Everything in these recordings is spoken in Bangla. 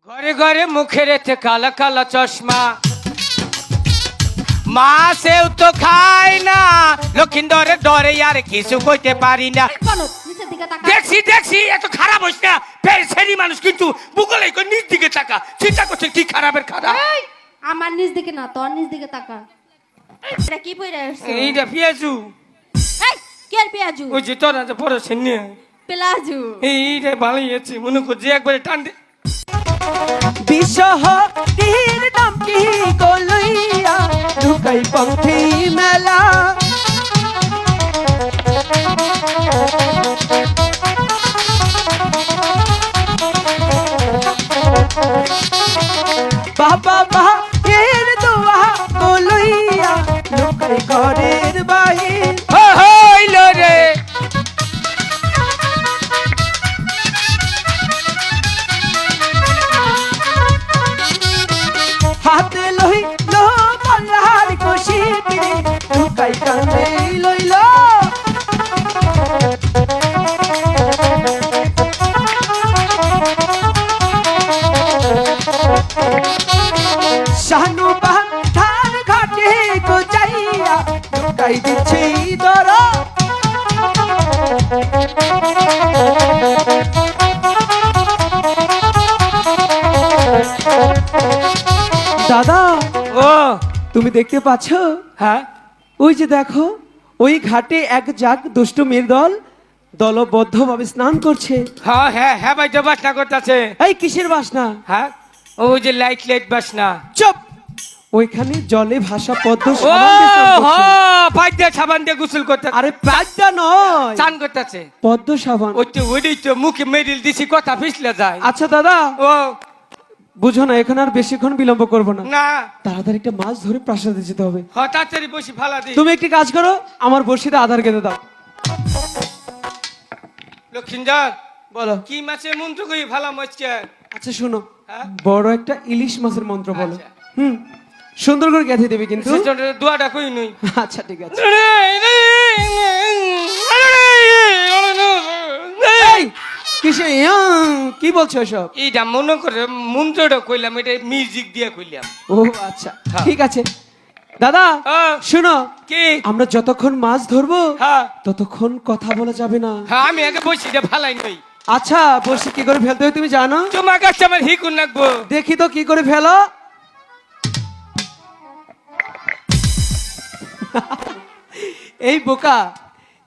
ঘরে ঘরে মুখে রেখে কালা কালা চশমা, মাছেও তো খায় না, লক্ষিন্দরের ডরে আর কিছু কইতে পারি না। দেখছি দেখছি এত খারাপ হইস না, সেরি মানুষ কিন্তু বুকলে নিজ দিকে তাকা, চিন্তা করছে কি খারাপের খারাপ। আমার নিজ দিকে না, তোর নিজ দিকে তাকা। এটা কি পইরা আছে? এইটা পিয়াজু। এই কি আর পেঁয়াজু? ওই যে তোরা যে পড়ছেন নিয়ে পেলাজু। এইটা ভালোই আছে, মনে করছি একবারে টান দে। বিশহীর নাম কি কলইয়া ঢুকাই পঙ্খি মেলা বাবা বাহের দোয়া কলইয়া ঢুকাই ঘরের বাহির হইল রে হাতে লইল মল্লার কষি ঢুকাই কানে লইল শানু বান্ধার ঘাটে গো যাইয়া ঢুকাই দিচ্ছি দর দাদা ও তুমি দেখতে পাচ্ছ? হ্যাঁ ওই যে দেখো, ওই ঘাটে এক জাগ দুষ্ট মেয়ের দল দলবদ্ধভাবে স্নান করছে। হ্যাঁ হ্যাঁ হ্যাঁ ভাই, বাসনা করতেছে। এই কিসের বাসনা? হ্যাঁ ওই যে লাইট লাইট বাসনা। চুপ! ওইখানে জলে ভাসা পদ্ম ও সাবান দিয়ে স্নান করছে। পাইতে সাবান দিয়ে গোসল করতে, আরে পাদ্দা নয়, চান করতেছে। পদ্ম সাবান। ওই তো মুখে মেরিল দিছি, কথা পিছলে যায়। আচ্ছা দাদা, ও বুঝো না, এখানে আর বেশিক্ষণ বিলম্ব করবো না, না তাড়াতাড়ি একটা মাছ ধরে প্রাসাদে যেতে হবে। হঠাৎ বসি ফালা দি। তুমি একটি কাজ করো, আমার বড়শিতে আধার কেটে দাও। লক্ষিন্দর বলো। কি মাছে মন্ত্র কই ফালা মচকে? আচ্ছা শোনো, হ্যাঁ? বড় একটা ইলিশ মাছের মন্ত্র বলো। আচ্ছা। সুন্দর করে গেঁথে দেবে কিন্তু। দুয়াটা কই নই। আচ্ছা ঠিক আছে। এই, কিসে কি বলছো এসব? এইটা মনে করে মন্ত্রটা কইলাম, এটা মিউজিক দিয়ে কইলাম। ও আচ্ছা ঠিক আছে দাদা, হ্যাঁ। শোনো, কি? আমরা যতক্ষণ মাছ ধরবো হ্যাঁ ততক্ষণ কথা বলা যাবে না। হ্যাঁ আমি আগে বসি, এটা ফালাই নই। আচ্ছা বসে কি করে ফেলতে হয় তুমি জানো? তোমার কাছে আমার হিকুন রাখবো। দেখি তো কি করে ফেলো। এই বোকা,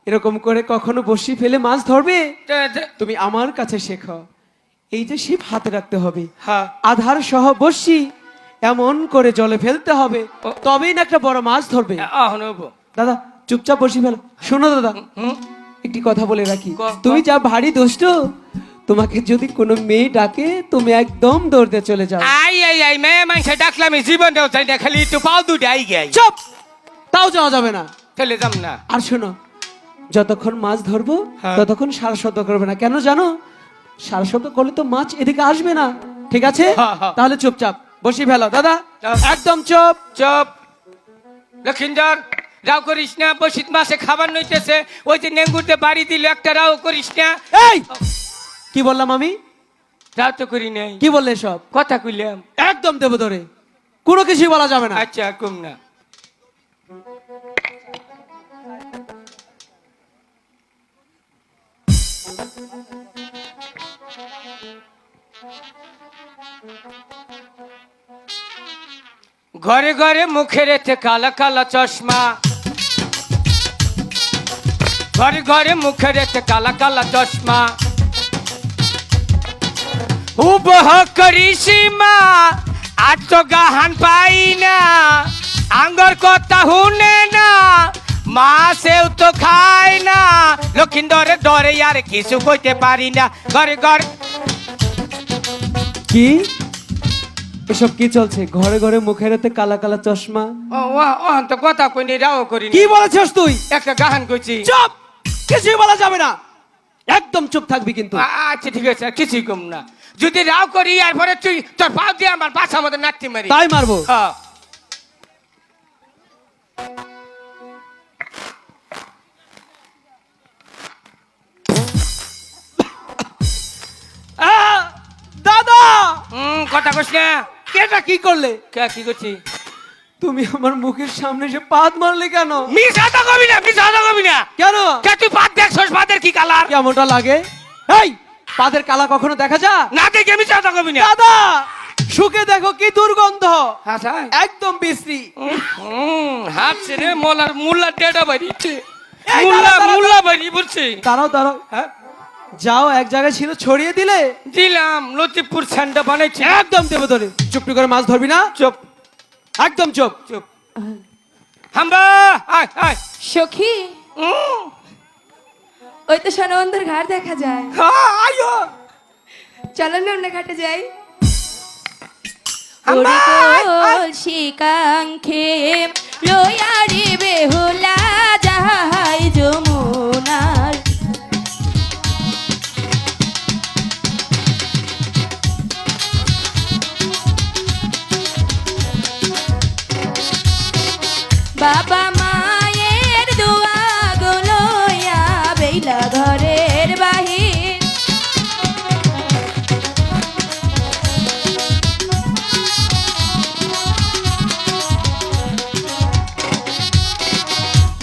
এরকম করে কখনো বসি ফেলে মাছ ধরবে? তুমি আমার কাছে শেখো। এই যে শিব হাতে রাখতে হবে, হ্যাঁ আধার সহ বসি এমন করে জলে ফেলতে হবে, তবেই না একটা বড় মাছ ধরবে। হবো। দাদা চুপচাপ বসি ফেলো। শোনো দাদা, হুম একটি কথা বলে রাখি, ক- তুমি যা ভারী দুষ্ট, তোমাকে যদি কোনো মেয়ে ডাকে তুমি একদম দৌড়তে চলে যাও। আই মেয়ে মানুষ ডাকলাম, জীবনটাও চাই না, খালি একটু পাও দুটো আই গাই। চুপ! তাও যাওয়া যাবে না। চলে যাম না। আর শোনো, যতক্ষণ মাছ ধরবো হ্যাঁ। ততক্ষণ সারা শব্দ করবে না। কেন জানো? সারা শব্দ করলে তো মাছ এদিকে আসবে না। ঠিক আছে? হ্যাঁ, হ্যাঁ। তাহলে চুপচাপ বসি ফেলো। দাদা চুপ। একদম চুপ। চপ লক্ষিন্দর, রাও করিস না, বসিত মাসে খাবার নইতেছে। ওই যে নেঙ্গুরতে বাড়ি দিল, একটা রাও করিস না। এই কি বললাম আমি? রাও তো করি নাই, কি বললে সব? কথা কইলাম। একদম দেবো ধরে, কোনো কিছুই বলা যাবে না। আচ্ছা কম না। ঘরে ঘরে মুখে রেখে কালা কালা চশমা, ঘরে ঘরে মুখে রেখে কালা কালা চশমা, উপহ করিসি মা আজ তো গাহান পাই না, আঙ্গর কথা শুনে না, মাছেও তো খায় না, লক্ষিন্দরের ডরে আর কিছু কইতে পারি না। ঘরে ঘরে কি এসব কি চলছে? ঘরে ঘরে মুখের হাতে কালা কালা চশমা। ও তো কথা কইনি, রাও করিনি। কি বলেছিস তুই? একটা গাহান কইছি। চুপ! কিছুই বলা যাবে না, একদম চুপ থাকবি কিন্তু। আচ্ছা ঠিক আছে, আর কিছুই কম না। যদি রাও করি এরপরে তুই তোর পাও দিয়ে আমার পাছা মতো নাচতে মারি। তাই মারবো। হ্যাঁ দাদা ক কথা কইস না। এটা কি করলে? কে কি করছি? তুমি আমার মুখের সামনে এসে পাত মারলে কেন? মিছা কথা কবি না, মিছা কথা কবি না। কেন? কে তুই পাত দেখছস? পাতের কি কালার? কেমনটা লাগে? এই পাদের কালা কখনো দেখা যায়? না দেখে মিছা কথা কবি না। দাদা শুকে দেখো কি দুর্গন্ধ, হ্যাঁ স্যার। একদম বিশ্রী। হাত ছেড়ে মোলার মুল্লা টেডা বাড়িছে। এই মুল্লা দাঁড়াও, মুল্লা বাড়ি বলছে। দাঁড়াও দাঁড়াও, হ্যাঁ যাও এক জায়গায় ছিল ছড়িয়ে দিলে। দিলাম লতিফপুর স্যান্ডা বানাইছে। একদম দেবো ধরে। চুপটি করে মাছ ধরবি না, চুপ একদম চুপ। চুপ। হাম্বা আয় আয়। সখী, ওই তো সোনাবন্ধুর ঘাট দেখা যায়। আয়ো চলো না অন্য ঘাটে যাই। হাম্বা আয়। শিকাঙ্ক্ষে লইয়া রে বেহুলা যাহাই যমুনার। বাবা মায়ের দোয়া গো লইয়া বেলা ঘরের বাহির।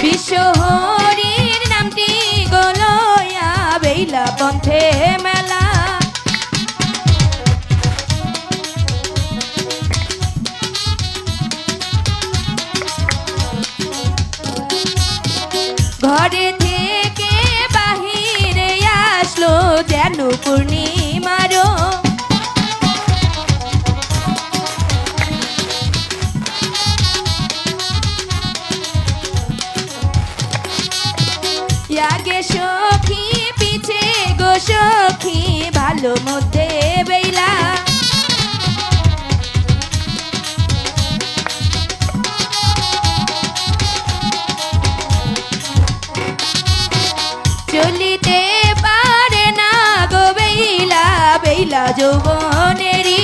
বিশ্বহরির নামটি গো লইয়া বেলা পন্থে মেলা। ঘরে থেকে বাহিরে আসলো যেন পূর্ণিমারও। আগে সখী পিছে গো সখী ভালো মধ্যে বেলা। চলিতে পারে না গো বেলা বেলা যৌবনেরই।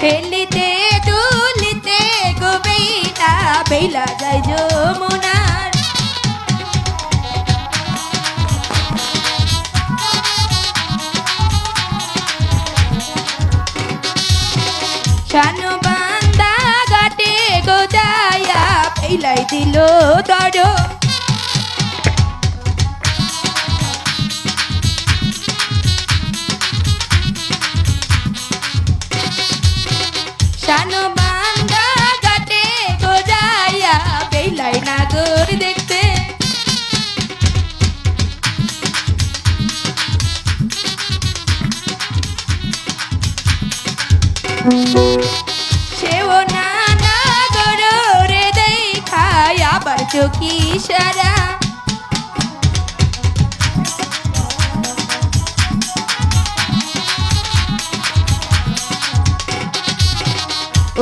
খেলিতে দুলিতে গো বেলা বেলা যায় যমুনার। শানু বান্দা ঘাটে গো যায়া বেলাই দিল দর। শানু বান্দা ঘাটে গো যায়া বেলাই নাগর দেখতে। সেও নানা গরে দেখায় আবার চোখি সারা।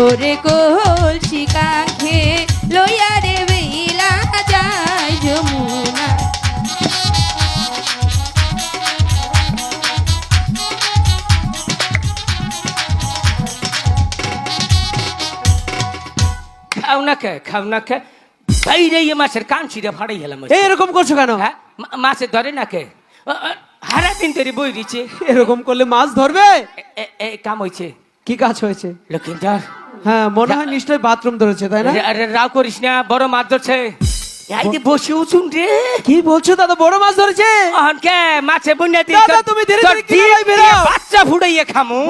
ওরে কোল শিকাঙ্ক্ষে লইয়া রে বেলা যায় যমুনা। খাও না কে খাও না কে বাইরে মাছের কাঞ্চিটা ফাড়াই গেলাম। এরকম করছো কেন? হ্যাঁ মাছে ধরে না কে? হারা দিন তৈরি বই দিচ্ছে। এরকম করলে মাছ ধরবে? কাম হয়েছে। কি কাজ হয়েছে? লক্ষিন্দর হ্যাঁ মনে হয় নিশ্চয়ই বাথরুম ধরেছে, তাই না? আরে রাও করিস না, বড় মাছ ধরছে। আইতে বসে উচুন রে। কি বলছো দাদা, বড় মাছ ধরেছে? কে মাছে বুনে দি দাদা, তুমি ধীরে ধীরে কিনারায় বেরাও। বাচ্চা ফুটাইয়া খামু।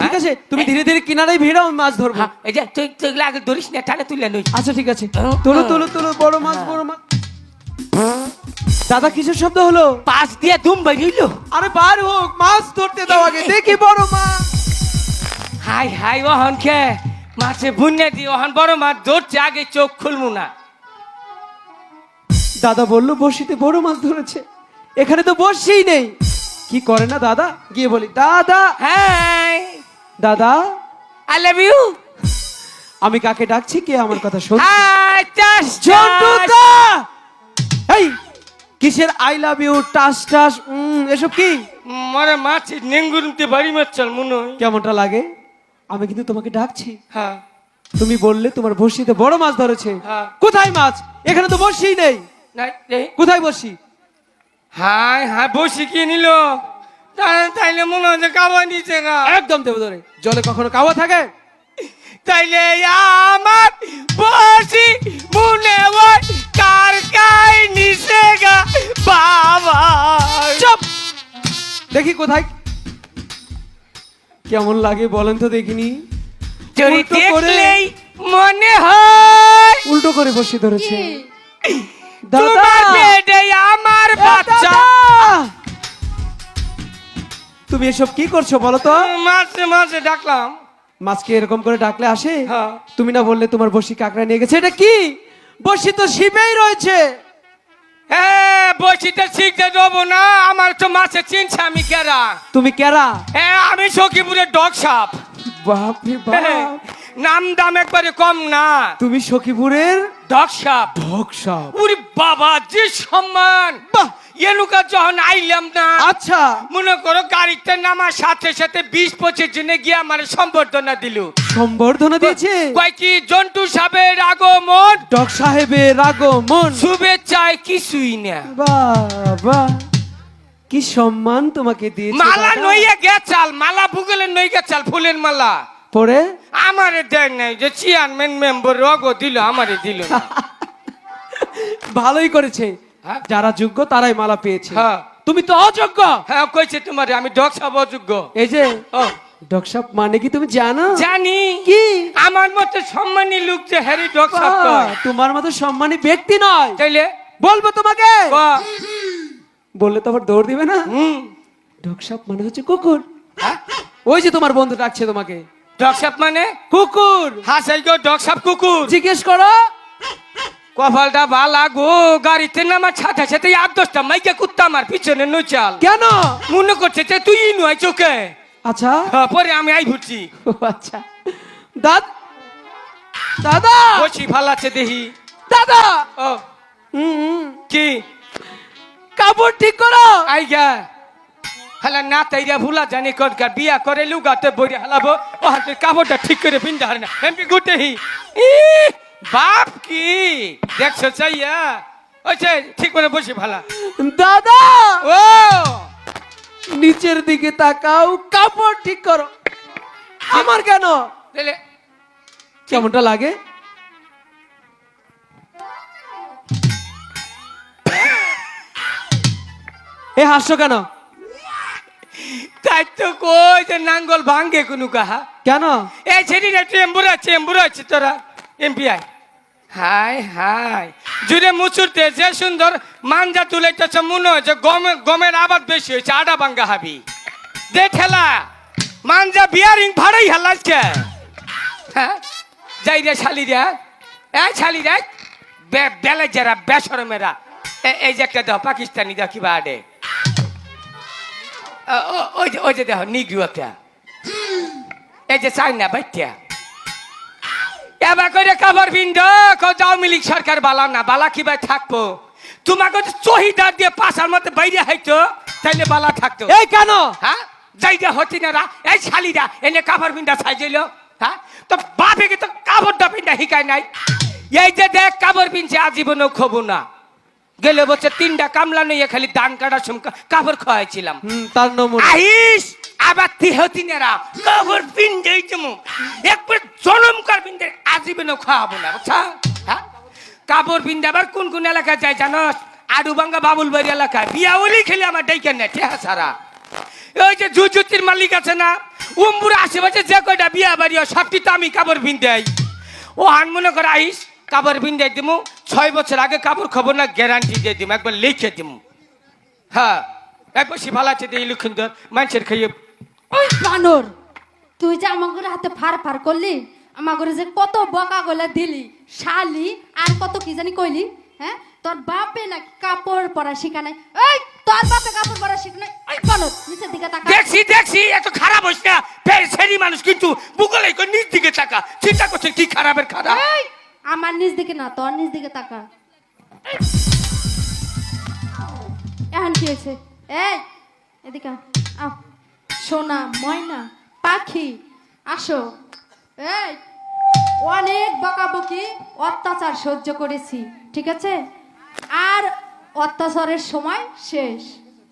ঠিক আছে, তুমি ধীরে ধীরে কিনারায় ভিড়াও, আমি মাছ ধরবো। এই যে তুই তুই আগে ধরিস না, টানে তুলে নই। আচ্ছা ঠিক আছে, তোলো তোলো তোলো, বড় মাছ বড় মাছ। দাদা কিসের শব্দ হলো? পাশ দিয়ে দুম বেরিয়েলো। আরে বার হোক, মাছ ধরতে দাও আগে, দেখি বড় মাছ। হাই হাই ওহন কে মাছে বুনে দি ওহন বড় মাছ ধরছে, আগে চোখ খুলমু না। দাদা বললো বড়শিতে বড় মাছ ধরেছে, এখানে তো বড়শিই নেই। কি করে না দাদা, গিয়ে বলি দাদা। হাই দাদা আই লাভ ইউ। আমি কাকে ডাকছি কে আমার কথা শোন হাই টাস ঝন্টুদা এই কিসের আই লাভ ইউ টাস টাস এসব কি মরে মাছি নেঙ্গুরতে বাড়ি মারছাল মনে হয় কেমনটা লাগে আমি কিন্তু তোমাকে ডাকছি হ্যাঁ তুমি বললে তোমার বড়শিতে বড় মাছ ধরেছে হ্যাঁ। কোথায় মাছ এখানে তো বড়শি নেই নাই এই কোথায় বড়শি হাই হাই বসি কি নিল তাইলে মনে হয় যে কাবা নিচে না একদম দেবো ধরে জলে কখনো কাওয়া থাকে তাইলে আমার বসি মনে হয় কার কাই নিচে গা বাবা চুপ দেখি কোথায় কেমন লাগে বলেন তো দেখিনি চুরি উল্টো করে- দেখলেই মনে হয় উল্টো করে বসে ধরেছে কি তোমার পেটে আমার বাচ্চা তুমি এসব কি করছো বলো তো মাঝে মাঝে ডাকলাম মাছকে এরকম করে ডাকলে আসে হ্যাঁ। তুমি না বললে তোমার বসি কাকড়া নিয়ে গেছে এটা কি বসি তো শিবেই রয়েছে হ্যাঁ বসিতে শিখতে দেবো না আমার তো মাছে চিনছে আমি কেরা তুমি কেরা হ্যাঁ আমি সখীপুরের ডগ সাপ বাপ রে বাপ নাম দাম একবারে কম না তুমি সখীপুরের ডগ সাপ ঢক সাপ উরি বাবা যে সম্মান বাহ এনুকা যখন আইলাম না আচ্ছা মনে করো গাড়িতে নামার সাথে সাথে 20-25 জনে গিয়ে আমার সম্বর্ধনা দিল সম্বর্ধনা দিয়েছে কয় কি জন্টু সাহেবের আগমন ডক সাহেবের আগমন শুভেচ্ছায় কিছুই না বাবা কি সম্মান তোমাকে দিয়েছে মালা দাদা। নইয়া গেছাল মালা ভুগলে নই গেছাল ফুলের মালা পরে আমারে দেয় নাই যে চেয়ারম্যান মেম্বার রগ দিল আমারে দিল না ভালোই করেছে হ্যাঁ? যারা যোগ্য তারাই মালা পেয়েছে হ্যাঁ। তুমি তো অযোগ্য হ্যাঁ কইছে তোমারে আমি ডগ সাহেব অযোগ্য এই যে ও ডক সাপ মানে কি তুমি জানো জানি কি আমার মতো সম্মানী লোক যে হ্যারি ডগ সাহেব বাহ, কয় তোমার মতো সম্মানী ব্যক্তি নয় তাইলে বলবো তোমাকে বাহ, বললে তো আবার দৌড় দিবে না হুম ডক সাপ মানে হচ্ছে কুকুর হ্যাঁ? ওই যে তোমার বন্ধু ডাকছে তোমাকে ডগ সাহেব মানে কুকুর হাসাই গো ডগ সাহেব কুকুর জিজ্ঞেস করো কপালটা বালা গো গাড়িতে নামার সাথে সাথে 8-10টা মাইকে কুত্তা আমার পিছনে নচাল কেন মনে করছে যে তুই নয় চোখে আচ্ছা হ্যাঁ, পরে আমি আই ভুটছি ও আচ্ছা দাদা বসি ফালাচ্ছে দেহি দাদা ও কি কাপড় ঠিক করো আই গা হালা না তাইরা ভুলা জানি কনকার বিয়া করে লুগাতে বইরে হালাবো ও হাতে কাপড়টা ঠিক করে পিন্দা হারে না এমপি গুটে হি ই, বাপ কি দেখছো চাইয়া ওইছে ঠিক করে বসি ফালা দাদা ও নিচের দিকে তাকাও কাপড় ঠিক করো আমার কেন তাহলে কেমনটা লাগে এ হাসছো কেন তাই তো কই যে নাঙ্গল ভাঙ্গে কোনো কাহা কেন এই ছেড়িটা চেম্বুর আছে তোরা এমপিআই হাই হাই জুড়ে মুচুরতে যে সুন্দর মানজা তুলাইতেছে মনে হচ্ছে গমের আবাদ বেশি হয়েছে আডা ভাঙ্গা হাবি দে ঠেলা মানজা বিয়ারিং ভাড়াই হালাচ্ছে হ্যাঁ যাই রে শালি রে এই শালি রে বেলে যারা বেসরমেরা এই যে একটা দাও পাকিস্তানি দাও কিবা আডে ওই যে দেখো নিগ্রু একটা এই যে চাইনা বাইটা এবার করে কাবার বিন্দ আওয়ামী লীগ সরকার বালা না বালা কি ভাই থাকবো তোমাকে চহিদার দিয়ে পাশার মধ্যে বাইরে হাইতো তাইলে বালা থাকতো এই কেন হ্যাঁ যাইটা হতি না রা এই শালিরা এনে কাবার বিন্দা সাইজইল হ্যাঁ তো বাপে কি তো কাপড়টা বিন্দা হিকায় নাই এই যে দেখ কাপড় বিনছে আজীবনও খবো না গেলে বছর 3টা কামলা নিয়ে খালি দান কাটার সময় কাপড় খাওয়াইছিলাম তার নমুনা আহিস আবার তিহতি নেরা কাপড় পিন্ডে জমু একবার জনম কর পিন্ডে আজীবনও খাওয়াবো না বুঝছা হ্যাঁ কাপড় পিন্ডে আবার কোন কোন এলাকায় যায় জানোস আডুবাঙ্গা বাবুলবাড়ি এলাকায় বিয়া ওলি খেলে আমার ডাইকেন না ঠেহা সারা ওই যে জুজুতির মালিক আছে না উম্বুর আশেপাশে যে কয়টা বিয়া বাড়ি সবটি তো আমি কাপড় পিন্ডে ও হান মনে করে আহিস কাপড় পিন্ডে দিমু 6 বছর আগে কাপড় খবর না গ্যারান্টি দিয়ে দিম একবার লিখে দিমু হ্যাঁ এক বসি ভালো আছে দিয়ে লুক্ষিন্দর মানুষের খাইয়ে ওই বানর তুই যে আমাগরে হাতে ফার ফার করলি আমাগরে যে কত বকা গলা দিলি শালি আর কত কি জানি কইলি হ্যাঁ তোর বাপে না কাপড় পরা শিখা নাই এই তোর বাপে কাপড় পরা শিখ নাই ওই বানর নিচের দিকে তাকা। দেখছি দেখছি এত খারাপ হইস না সেরি মানুষ কিন্তু বুকলে নিচ দিকে তাকা চিন্তা করছে কি খারাপের খারাপ এই, আমার নিচ দিকে না তোর নিচ দিকে তাকা। এখন কি হয়েছে? এই এদিকে আও। সোনা ময়না পাখি আসো। এই অনেক বকাবকি অত্যাচার সহ্য করেছি, ঠিক আছে? আর অত্যাচারের সময় শেষ,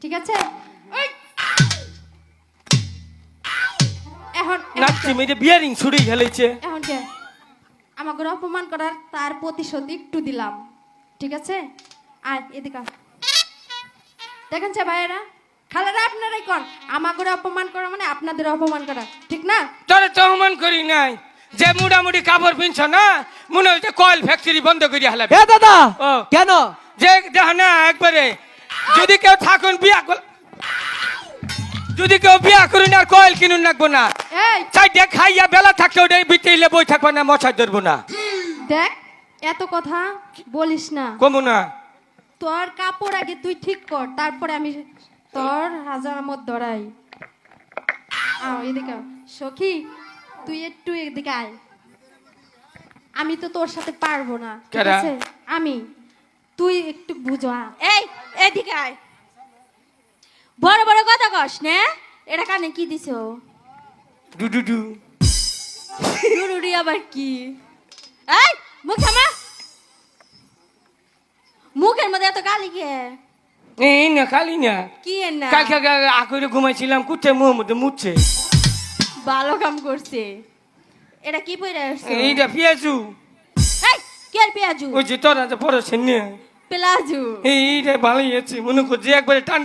ঠিক আছে? এই, এখন নাচছি মেয়েটা বিয়ারিং ছুড়ে খেলেছে এখন কে আমাকে অপমান করার তার প্রতিশোধ একটু দিলাম, ঠিক আছে? আর এদিকে আও। দেখেন সে ভাইয়েরা খালারা আপনারাই কোন আমাকে অপমান করা মানে আপনাদের অপমান করা, ঠিক না? তোরে তো অপমান করি নাই যে মোটামুটি কাপড় পিনছ না মনে হচ্ছে কয়েল ফ্যাক্টরি বন্ধ করে হালাবে এ দাদা ও। কেন যে দেখ না একবারে যদি কেউ থাকুন যদি কেউ বিয়া করুন আর কয়েল কিনুন রাখবো না এই চাই দেখ খাইয়া বেলা থাকতে ওটাই বিটেইলে বই থাকবো না মশা ধরবো না দেখ এত কথা বলিস না। কমু না তোর কাপড় আগে তুই ঠিক কর, তারপরে আমি তোর হাজার মত ধরাই। আও এদিকে আও। সখী তুই একটু এদিকে আয়, আমি তো তোর সাথে পারবো না, ঠিক কেডা? আছে? আমি তুই একটু বুঝা। এই এদিকে আয়, বড় বড় কথা কস না। এটা কানে কি দিছো? ডুডুডু ডুরুরি আবার কি? এই মুখ থামা, মুখের মধ্যে এত গালি কে? এই না খালি না কি এর না? কালকে আকরে ঘুমাইছিলাম কুত্তে মুখ মধ্যে মুচ্ছে ভালো কাম করছে। এটা কি পইরা আসছে? এইটা পিয়াজু এই কি আর পেঁয়াজু? ওই যে তোরা যে পড়াছেন না পেলাজু। এইটা ভালোই আছে মনে করছে একবারে টান